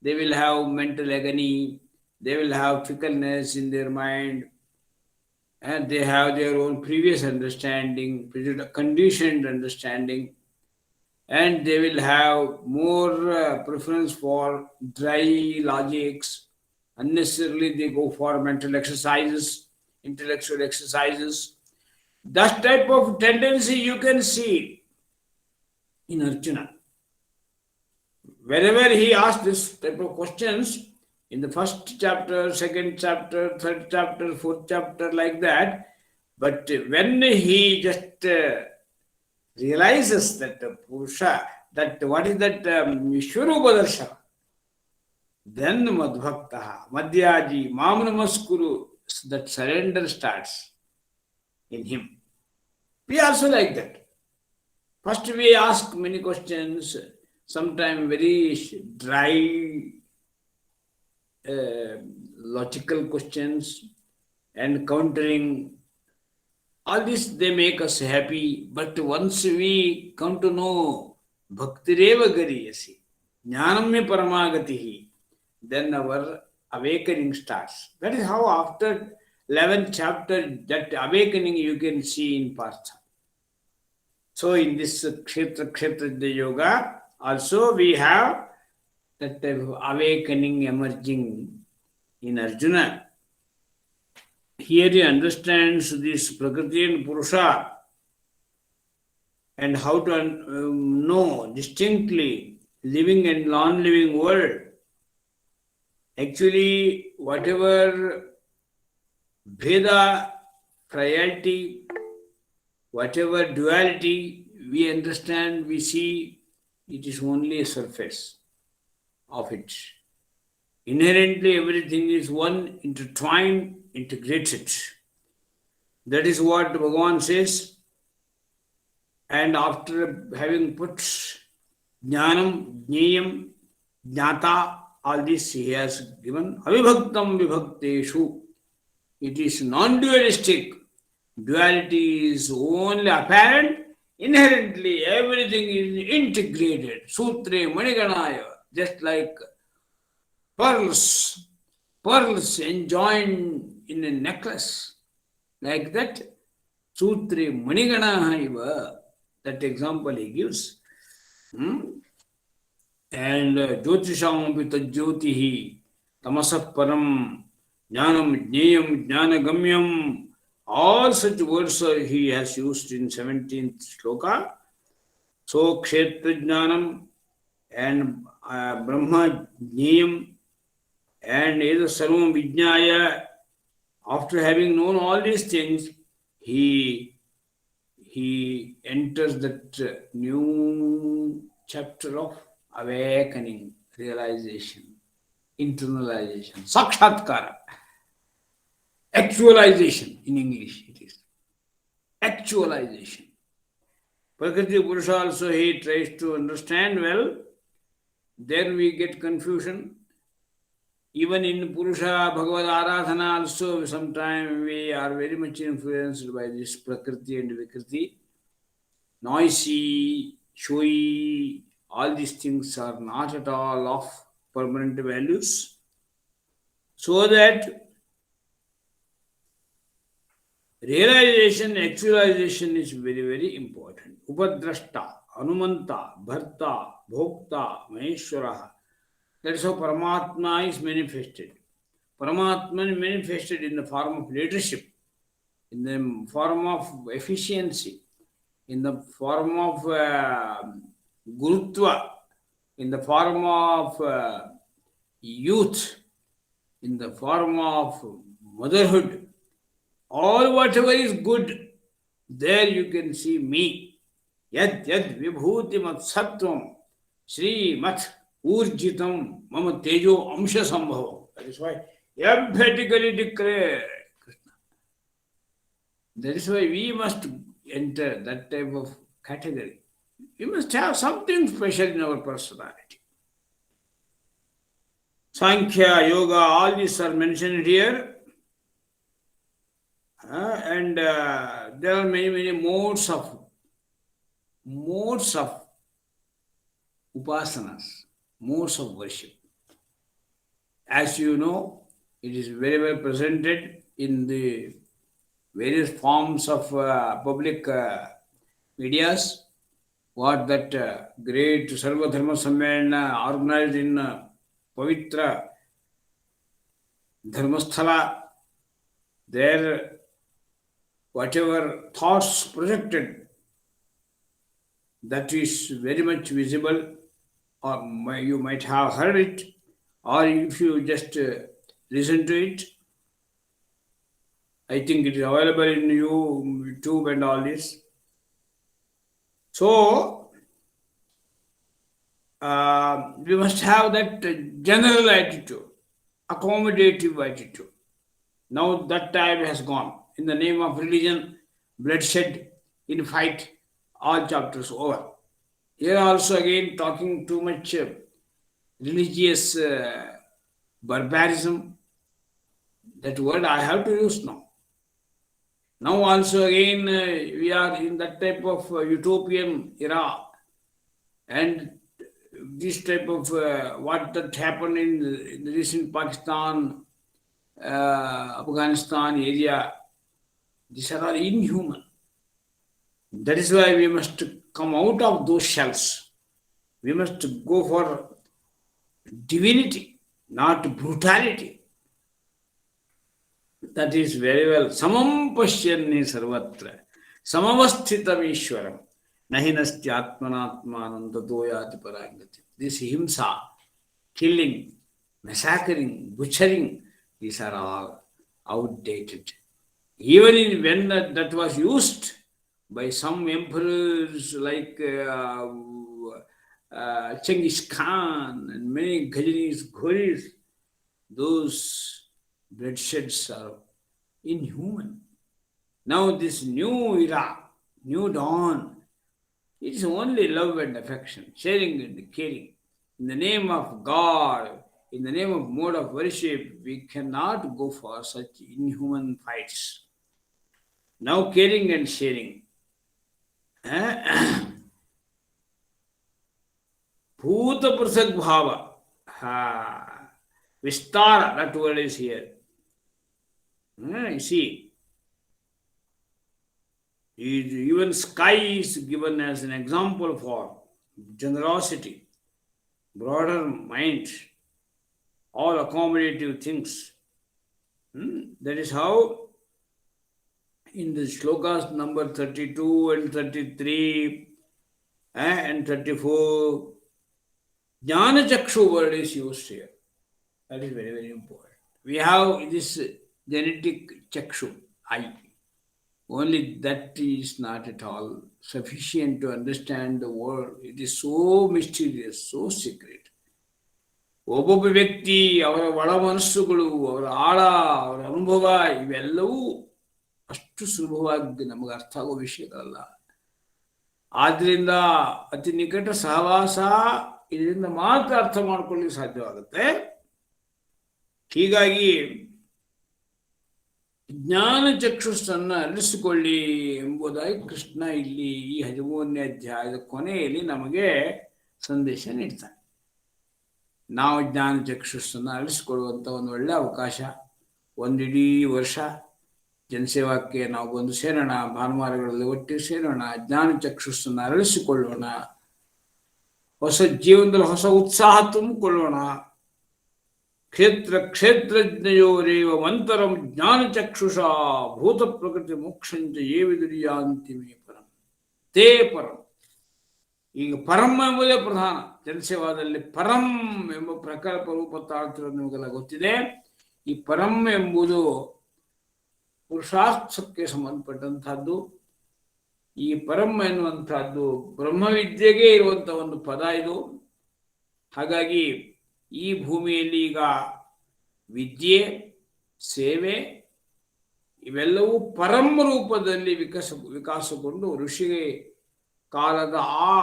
they will have mental agony, they will have fickleness in their mind, and they have their own previous understanding, conditioned understanding, and they will have more preference for dry logics. Unnecessarily they go for mental exercises, intellectual exercises. That type of tendency you can see in Arjuna. Wherever he asks this type of questions, in the first chapter, second chapter, third chapter, fourth chapter, like that. But when he just realizes that Purusha, that what is that Vishwarupa Darshana, then Madhbhaktaha, Madhyaji, Mam Namaskuru, that surrender starts. in him. We also like that. First, we ask many questions, sometimes very dry, logical questions, and countering. All this they make us happy. But once we come to know Bhaktireva Gariyasi, Jnanam me Paramagatihi, then our awakening starts. That is how after 11th chapter, that awakening you can see in Partha. So in this Kshetra Yoga, also we have that awakening emerging in Arjuna. Here he understands this Prakriti and Purusha and how to know distinctly living and non-living world. Actually, whatever Bheda, frailty, whatever duality we understand, we see, it is only a surface of it. Inherently, everything is one, intertwined, integrated. That is what Bhagavan says. And after having put Jnanam, Jneyam, Jnata, all this he has given. Avibhaktam vibhakteshu. It is non-dualistic. Duality is only apparent. Inherently, everything is integrated. Sutre Maniganaya, just like pearls enjoined in a necklace. Like that, Sutre Manigana, that example he gives. And Jyotisham Vitajyotihi, Tamasah Param, Jnanam Jneyam, Jnanagamyam, all such words he has used in 17th sloka. So Kshetra Jnanam and Brahma Jneyam and Eda Sarvam Vijnaya, after having known all these things, he enters that new chapter of awakening, realization, internalization, sakshatkara, actualization in English it is. Actualization. Prakriti Purusha also he tries to understand well. There we get confusion. Even in Purusha, Bhagavad Aradhana also, sometimes we are very much influenced by this Prakriti and Vikriti. Noisy, showy, all these things are not at all of permanent values. So that realization, actualization is very, very important. Upadrashta, Anumanta, Bharta, Bhokta, Maheshwaraha. That is how Paramatma is manifested. Paramatma is manifested in the form of leadership, in the form of efficiency, in the form of gurutva, in the form of youth, in the form of motherhood. All whatever is good, there you can see me. Yad vibhuti mat sattvam Shri mat urjitam mama tejo amsha sambhavam. That is why emphatically declare Krishna. That is why we must enter that type of category. We must have something special in our personality. Sankhya, Yoga, all these are mentioned here. And there are many modes of upasanas, modes of worship. As you know, it is very well presented in the various forms of public medias. What that great Sarva Dharma Sammelana organized in Pavitra Dharmasthala, there whatever thoughts projected, that is very much visible, or you might have heard it, or if you just listen to it, I think it is available in YouTube and all this. So, we must have that general attitude, accommodative attitude. Now that time has gone. In the name of religion, bloodshed in fight, all chapters over. Here also again talking too much religious barbarism. That word I have to use now. Now also again we are in that type of utopian era, and this type of what that happened in the recent Pakistan, Afghanistan area, these are all inhuman. That is why we must come out of those shells. We must go for divinity, not brutality. That is very well. Samam pasyanni sarvatra samavasthitam ishwaram nahi nasti atmanatmanam tato yati paragati. This himsa, killing, massacring, butchering, these are all outdated. Even when that was used by some emperors like Genghis Khan and many Ghajanis, Ghoris, those bloodsheds are inhuman. Now this new era, new dawn, it is only love and affection, sharing and caring. In the name of God, in the name of mode of worship, we cannot go for such inhuman fights. Now caring and sharing. Bhuta prasag bhava. Vistara, that word is here. You see, even sky is given as an example for generosity, broader mind, all accommodative things. That is how in the shlokas number 32 and 33 and 34, Jnana Chakshu word is used here. That is very, very important. We have this genetic Chakshu, eye. Only that is not at all sufficient to understand the world. It is so mysterious, so secret. ಒಬ್ಬೊಬ್ಬ ವ್ಯಕ್ತಿ ಅವರ ಒಳ ಮನಸ್ಸುಗಳು, ಅವರ ಆಳ, ಅವರ ಅನುಭವ, ಇವೆಲ್ಲವೂ ಅಷ್ಟು ಸುಲಭವಾಗಿ ನಮಗೆ ಅರ್ಥ ಆಗೋ ವಿಷಯಗಳಲ್ಲ. ಆದ್ರಿಂದ ಅತಿ ನಿಕಟ ಸಹವಾಸ ಇದರಿಂದ ಮಾತ್ರ ಅರ್ಥ ಮಾಡ್ಕೊಳ್ಳಿಕ್ಕೆ ಸಾಧ್ಯವಾಗುತ್ತೆ. ಹೀಗಾಗಿ ಜ್ಞಾನ ಚಕ್ಷುಸ್ಸನ್ನು ಅರಳಿಸಿಕೊಳ್ಳಿ ಎಂಬುದಾಗಿ ಕೃಷ್ಣ ಇಲ್ಲಿ ಈ 13ನೇ ಅಧ್ಯಾಯದ ಕೊನೆಯಲ್ಲಿ ನಮಗೆ ಸಂದೇಶ ನೀಡ್ತಾನೆ. ನಾವು ಜ್ಞಾನ ಚಕ್ಷುಸ್ಸನ್ನು ಅರಳಿಸಿಕೊಳ್ಳುವಂಥ ಒಂದು ಒಳ್ಳೆಯ ಅವಕಾಶ. ಒಂದಿಡೀ ವರ್ಷ ಜನಸೇವಾಕ್ಕೆ ನಾವು ಬಂದು ಸೇರೋಣ, ಭಾನುವಾರಗಳಲ್ಲಿ ಒಟ್ಟಿಗೆ ಸೇರೋಣ, ಜ್ಞಾನ ಚಕ್ಷುಸ್ಸನ್ನು ಅರಳಿಸಿಕೊಳ್ಳೋಣ, ಹೊಸ ಜೀವನದಲ್ಲಿ ಹೊಸ ಉತ್ಸಾಹ ತುಂಬಿಕೊಳ್ಳೋಣ. ಕ್ಷೇತ್ರ ಕ್ಷೇತ್ರಜ್ಞಯೋರೇವ ಮಂತರಂ ಜ್ಞಾನ ಚಕ್ಷುಷ ಭೂತ ಪ್ರಕೃತಿ ಮೋಕ್ಷಂಚ ಯೇ ವಿದುರ್ಯಾಂತಿ ಮೇ ಪರಂ ತೇ ಪರಂ. ಈಗ ಪರಂ ಎಂಬುದೇ ಪ್ರಧಾನ. ಜನಸೇವಾದಲ್ಲಿ ಪರಂ ಎಂಬ ಪ್ರಕಲ್ಪ ರೂಪ ತಾಳ್ತಿರೋದು ನಿಮಗೆಲ್ಲ ಗೊತ್ತಿದೆ. ಈ ಪರಂ ಎಂಬುದು ಪುರುಷಾರ್ಥಕ್ಕೆ ಸಂಬಂಧಪಟ್ಟಂತಹದ್ದು. ಈ ಪರಂ ಎನ್ನುವಂತಹದ್ದು ಬ್ರಹ್ಮವಿದ್ಯೆಗೆ ಇರುವಂತಹ ಒಂದು ಪದ ಇದು. ಹಾಗಾಗಿ ಈ ಭೂಮಿಯಲ್ಲಿ ಈಗ ವಿದ್ಯೆ, ಸೇವೆ ಇವೆಲ್ಲವೂ ಪರಂ ರೂಪದಲ್ಲಿ ವಿಕಾಸಗೊಂಡು ಋಷಿಗೆ ಕಾಲದ ಆ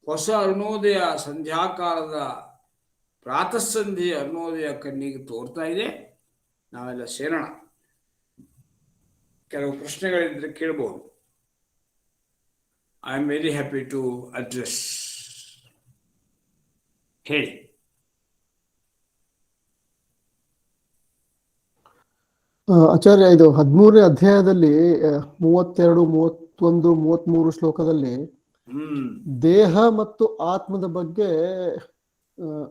ಹೊಸ ಅರುಣೋದಯ, ಸಂಧ್ಯಾಕಾಲದ ಪ್ರಾತಃಸಂಧ್ಯೆ ಅರುಣೋದಯ ಕಣ್ಣಿಗೆ ತೋರ್ತಾ ಇದೆ. ನಾವೆಲ್ಲ ಸೇರೋಣ. ಕೆಲವು ಪ್ರಶ್ನೆಗಳಿದ್ರೆ ಕೇಳಬಹುದು. I am very happy to address. ಹೇಳಿ. ಆಚಾರ್ಯ, ಇದು 13ನೇ ಅಧ್ಯಾಯದಲ್ಲಿ 32, 31, 33 ಶ್ಲೋಕದಲ್ಲಿ ದೇಹ ಮತ್ತು ಆತ್ಮದ ಬಗ್ಗೆ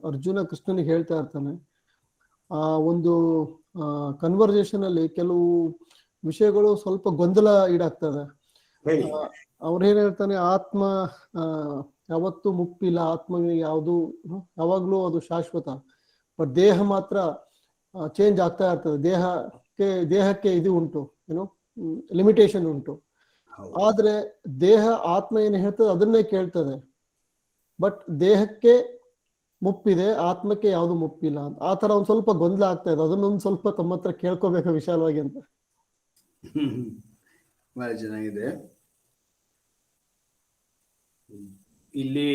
ಅರ್ಜುನ ಕೃಷ್ಣನಿಗೆ ಹೇಳ್ತಾ ಇರ್ತಾನೆ. ಆ ಒಂದು ಕನ್ವರ್ಸೇಷನ್ ಅಲ್ಲಿ ಕೆಲವು ವಿಷಯಗಳು ಸ್ವಲ್ಪ ಗೊಂದಲ ಈಡಾಗ್ತದೆ. ಅವ್ರೇನ್ ಹೇಳ್ತಾನೆ, ಆತ್ಮ ಯಾವತ್ತೂ ಮುಪ್ಪಿಲ್ಲ, ಆತ್ಮಗೆ ಯಾವುದು ಯಾವಾಗ್ಲೂ ಅದು ಶಾಶ್ವತ. ಬಟ್ ದೇಹ ಮಾತ್ರ ಚೇಂಜ್ ಆಗ್ತಾ ಇರ್ತದೆ. ದೇಹಕ್ಕೆ ಇದು ಉಂಟು, ಏನೋ ಲಿಮಿಟೇಷನ್ ಉಂಟು. ಆದ್ರೆ ದೇಹ ಆತ್ಮ ಏನು ಹೇಳ್ತದೆ ಅದನ್ನೇ ಕೇಳ್ತದೆ. ಬಟ್ ದೇಹಕ್ಕೆ ಮುಪ್ಪಿದೆ, ಆತ್ಮಕ್ಕೆ ಯಾವುದು ಮುಪ್ಪಿಲ್ಲ ಅಂತ. ಆ ತರ ಒಂದ್ ಸ್ವಲ್ಪ ಗೊಂದಲ ಆಗ್ತಾ ಇದೆ. ಅದನ್ನೊಂದು ಸ್ವಲ್ಪ ತಮ್ಮ ಹತ್ರ ಕೇಳ್ಕೋಬೇಕು ವಿಶಾಲವಾಗಿ ಅಂತ. ಬಹಳ ಚೆನ್ನಾಗಿದೆ. ಇಲ್ಲಿ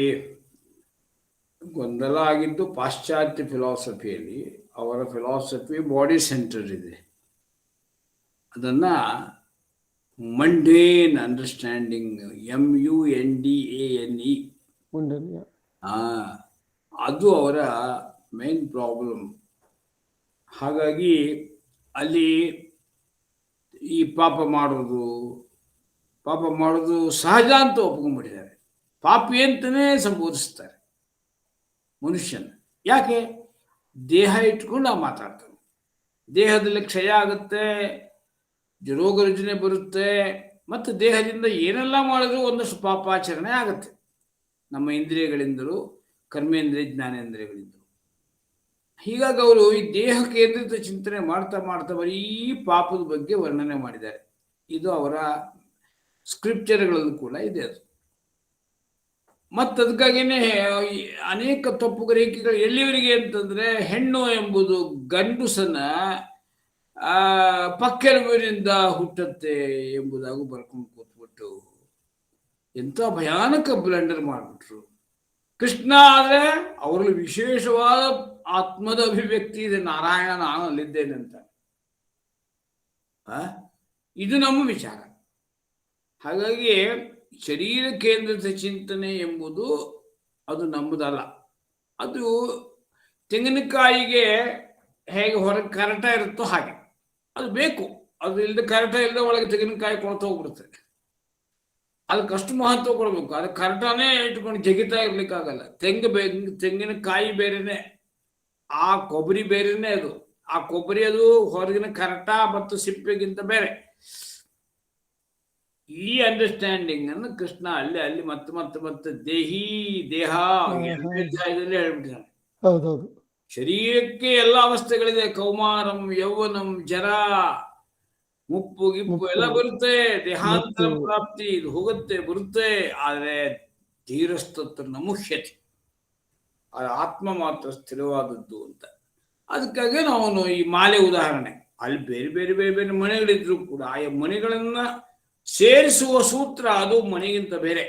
ಗೊಂದಲ ಆಗಿದ್ದು ಪಾಶ್ಚಾತ್ಯ ಫಿಲಾಸಫಿಯಲ್ಲಿ. ಅವರ ಫಿಲಾಸಫಿ ಬಾಡಿ ಸೆಂಟರ್ ಇದೆ. ಅದನ್ನ ಮಂಡೇನ್ ಅಂಡರ್ಸ್ಟ್ಯಾಂಡಿಂಗ್, MUNDANE, ಮುಂಡನೆ. ಅದು ಅವರ ಮೇನ್ ಪ್ರಾಬ್ಲಮ್. ಹಾಗಾಗಿ ಅಲ್ಲಿ ಈ ಪಾಪ ಮಾಡೋದು ಸಹಜ ಅಂತ ಒಪ್ಕೊಂಡ್ಬಿಟ್ಟಿದ್ದಾರೆ. ಪಾಪಿ ಅಂತಲೇ ಸಂಬೋಧಿಸ್ತಾರೆ ಮನುಷ್ಯನ. ಯಾಕೆ? ದೇಹ ಇಟ್ಕೊಂಡು ನಾವು ಮಾತಾಡ್ತಾನೆ. ದೇಹದಲ್ಲಿ ಕ್ಷಯ ಆಗುತ್ತೆ, ರೋಗ ರುಜಿನ ಬರುತ್ತೆ, ಮತ್ತು ದೇಹದಿಂದ ಏನೆಲ್ಲ ಮಾಡಿದ್ರು ಒಂದಷ್ಟು ಪಾಪಾಚರಣೆ ಆಗುತ್ತೆ ನಮ್ಮ ಇಂದ್ರಿಯಗಳಿಂದಲೂ, ಕರ್ಮೇಂದ್ರಿಯ ಜ್ಞಾನೇಂದ್ರಿಯಗಳಿಂದಲೂ. ಹೀಗಾಗಿ ಅವರು ಈ ದೇಹ ಕೇಂದ್ರಿತ ಚಿಂತನೆ ಮಾಡ್ತಾ ಮಾಡ್ತಾ ಬರೀ ಪಾಪದ ಬಗ್ಗೆ ವರ್ಣನೆ ಮಾಡಿದ್ದಾರೆ. ಇದು ಅವರ ಸ್ಕ್ರಿಪ್ಚರ್ಗಳಲ್ಲೂ ಕೂಡ ಇದೆ ಅದು. ಮತ್ತು ಅದಕ್ಕಾಗಿಯೇ ಅನೇಕ ತಪ್ಪು ಗ್ರಹಿಕೆಗಳು ಎಲ್ಲಿವರೆಗೆ ಅಂತಂದ್ರೆ, ಹೆಣ್ಣು ಎಂಬುದು ಗಂಡುಸನ ಪಕ್ಕೆಲುಬಿನಿಂದ ಹುಟ್ಟುತ್ತೆ ಎಂಬುದಾಗೂ ಬರ್ಕೊಂಡು ಕೂತ್ಬಿಟ್ಟು ಎಂಥ ಭಯಾನಕ ಬ್ಲಂಡರ್ ಮಾಡಿಬಿಟ್ರು. ಕೃಷ್ಣ ಆದರೆ ಅವರಲ್ಲಿ ವಿಶೇಷವಾದ ಆತ್ಮದ ಅಭಿವ್ಯಕ್ತಿ ಇದೆ, ನಾರಾಯಣ ನಾನು ಅಲ್ಲಿದ್ದೇನೆ ಅಂತ. ಇದು ನಮ್ಮ ವಿಚಾರ. ಹಾಗಾಗಿ ಶರೀರ ಕೇಂದ್ರಿತ ಚಿಂತನೆ ಎಂಬುದು ಅದು ನಮ್ಮದಲ್ಲ. ಅದು ತೆಂಗಿನಕಾಯಿಗೆ ಹೇಗೆ ಹೊರಗೆ ಕರಟ ಇರುತ್ತೋ ಹಾಗೆ ಅದು ಬೇಕು. ಅದು ಇಲ್ಲದೆ ಕರಟ ಇಲ್ಲದೆ ಒಳಗೆ ತೆಂಗಿನಕಾಯಿ ಕೊಳ್ತು ಹೋಗ್ಬಿಡುತ್ತೆ. ಅದಕ್ಕಷ್ಟು ಮಹತ್ವ ಕೊಡಬೇಕು. ಅದು ಕರಟನೇ ಇಟ್ಕೊಂಡು ಜಗಿತಾ ಇರ್ಲಿಕ್ಕಾಗಲ್ಲ. ತೆಂಗಿನಕಾಯಿ ಬೇರೆನೆ, ಆ ಕೊಬ್ಬರಿ ಬೇರೆನೆ. ಅದು ಆ ಕೊಬ್ಬರಿ ಅದು ಹೊರಗಿನ ಕರಟ ಮತ್ತು ಸಿಪ್ಪೆಗಿಂತ ಬೇರೆ. ಈ ಅಂಡರ್ಸ್ಟ್ಯಾಂಡಿಂಗ್ ಅನ್ನು ಕೃಷ್ಣ ಅಲ್ಲಿ ಮತ್ತೆ ಮತ್ತೆ ಮತ್ತೆ ದೇಹ ಅಧ್ಯಾಯದಲ್ಲಿ ಹೇಳ್ಬಿಟ್ಟಿದ್ದಾನೆ. ಹೌದೌದು. ಶರೀರಕ್ಕೆ ಎಲ್ಲ ಅವಸ್ಥೆಗಳಿದೆ. ಕೌಮಾರಂ, ಯೌವನಂ, ಜರ, ಮುಪ್ಪು ಗಿಪ್ಪು ಎಲ್ಲ ಬರುತ್ತೆ. ದೇಹಾಂತರ ಪ್ರಾಪ್ತಿ ಇದು ಹೋಗುತ್ತೆ ಬರುತ್ತೆ. ಆದರೆ ಧೀರಸ್ತತ್ರ ನಮುಷ್ಯತೆ, ಆತ್ಮ ಮಾತ್ರ ಸ್ಥಿರವಾದದ್ದು ಅಂತ. ಅದಕ್ಕಾಗಿ ನಾವು ಈ ಮಾಲೆ ಉದಾಹರಣೆ, ಅಲ್ಲಿ ಬೇರೆ ಬೇರೆ ಬೇರೆ ಬೇರೆ ಮನೆಗಳಿದ್ರು ಕೂಡ ಆಯಾ ಮನೆಗಳನ್ನ ಸೇರಿಸುವ ಸೂತ್ರ ಅದು ಮನೆಗಿಂತ ಬೇರೆ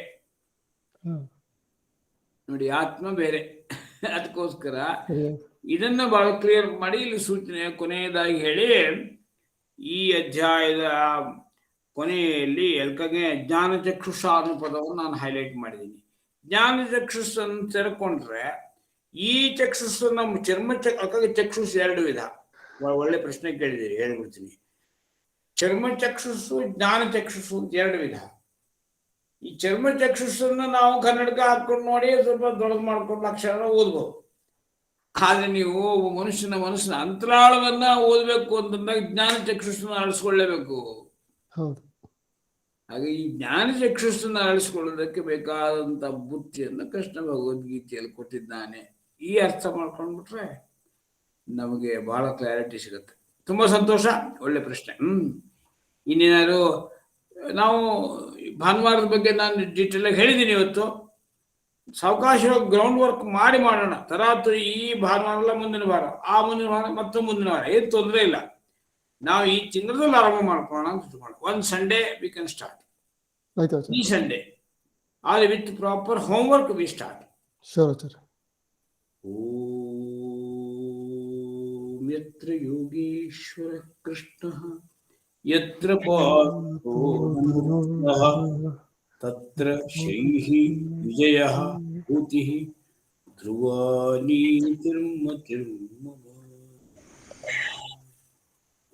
ನೋಡಿ, ಆತ್ಮ ಬೇರೆ. ಅದಕ್ಕೋಸ್ಕರ ಇದನ್ನ ಬಹಳ ಕ್ಲಿಯರ್ ಮಾಡಿ ಇಲ್ಲಿ ಸೂಚನೆ ಕೊನೆಯದಾಗಿ ಹೇಳಿ, ಈ ಅಧ್ಯಾಯದ ಕೊನೆಯಲ್ಲಿ ಎಲ್ಕಾಗೆ ಜ್ಞಾನ ಚಕ್ಷುಷ ಅನ್ನೋ ಪದವನ್ನು ನಾನು ಹೈಲೈಟ್ ಮಾಡಿದ್ದೀನಿ. ಜ್ಞಾನ ಚಕ್ಷುಷನ್ನು ತೆರೆಕೊಂಡ್ರೆ ಈ ಚಕ್ಷುಷನ್ನ ಚಕ್ಷುಷ್ ಎರಡು ವಿಧ. ಒಳ್ಳೆ ಪ್ರಶ್ನೆ ಕೇಳಿದ್ದೀರಿ, ಹೇಳ್ಬಿಡ್ತೀನಿ. ಚರ್ಮ ಚಕ್ಷುಷು, ಜ್ಞಾನ ಚಕ್ಷುಷು ಅಂತ ಎರಡು ವಿಧ. ಈ ಚರ್ಮ ಚಕ್ಷುಷನ್ನ ನಾವು ಕನ್ನಡಕ ಹಾಕೊಂಡು ನೋಡಿ ಸ್ವಲ್ಪ ದೊಡ್ಡದು ಮಾಡ್ಕೊಂಡು ಅಕ್ಷರ ಓದ್ಬೋದು. ಆದ್ರೆ ನೀವು ಮನುಷ್ಯನ ಮನಸ್ಸಿನ ಅಂತರಾಳವನ್ನ ಓದ್ಬೇಕು ಅಂತಂದಾಗ ಜ್ಞಾನ ಚಕ್ಷುಷನ್ನ ಅಳಿಸ್ಕೊಳ್ಳೇಬೇಕು. ಹಾಗೆ ಈ ಜ್ಞಾನ ಚಕ್ಷುಷನ್ನ ಅಳಿಸ್ಕೊಳ್ಳೋದಕ್ಕೆ ಬೇಕಾದಂತ ಬುದ್ಧಿಯನ್ನು ಕೃಷ್ಣ ಭಗವದ್ಗೀತೆಯಲ್ಲಿ ಕೊಟ್ಟಿದ್ದಾನೆ. ಈ ಅರ್ಥ ಮಾಡ್ಕೊಂಡ್ಬಿಟ್ರೆ ನಮಗೆ ಬಹಳ ಕ್ಲಾರಿಟಿ ಸಿಗುತ್ತೆ. ತುಂಬಾ ಸಂತೋಷ, ಒಳ್ಳೆ ಪ್ರಶ್ನೆ. ಇನ್ನೇನಾದ್ರು ನಾವು ಭಾನುವಾರದ ಬಗ್ಗೆ ನಾನು ಡೀಟೇಲ್ ಆಗಿ ಹೇಳಿದ್ದೀನಿ. ಇವತ್ತು ಸಾವಕಾಶವಾಗಿ ಗ್ರೌಂಡ್ ವರ್ಕ್ ಮಾಡಿ ಮಾಡೋಣ. ತರಾತುರಿ ಈ ಭಾನುವಾರ ಅಲ್ಲ, ಮುಂದಿನ ವಾರ, ಆ ಮುಂದಿನ ವಾರ, ಮತ್ತು ಮುಂದಿನ ವಾರ, ಏನು ತೊಂದರೆ ಇಲ್ಲ. ನಾವು ಈ ತಿಂಗಳಲ್ಲಿ ಆರಂಭ ಮಾಡ್ಕೊಳ್ಳೋಣ ಅಂತ ಇಟ್ಕೊಳ್ಳೋಣ. ಒಂದು ಸಂಡೇ ವಿ ಕ್ಯಾನ್ ಸ್ಟಾರ್ಟ್. ಈ ಸಂಡೇ ಆದ್ರೆ with proper homework we start. ಓಂ ಯತ್ರ ಯೋಗೀಶ್ವರ ಕೃಷ್ಣ ಯತ್ರ ಪಾರ್ಥೋ ನಮಃ ತತ್ರ ಶ್ರೀಃ ವಿಜಯಃ ಭೂತಿಃ ಧ್ರುವ ನೀತಿರ್ಮತಿರ್ಮಮ.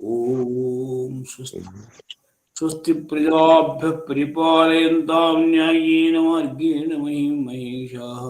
ಓಂ ಸ್ವಸ್ತಿ ಪ್ರಜಾಭ್ಯಃ ಪರಿಪಾಲಯಂತಾಂ ನ್ಯಾಯೇನ ಮಾರ್ಗೇಣ ಮಹಿಂ ಮಹೇಶಾಃ.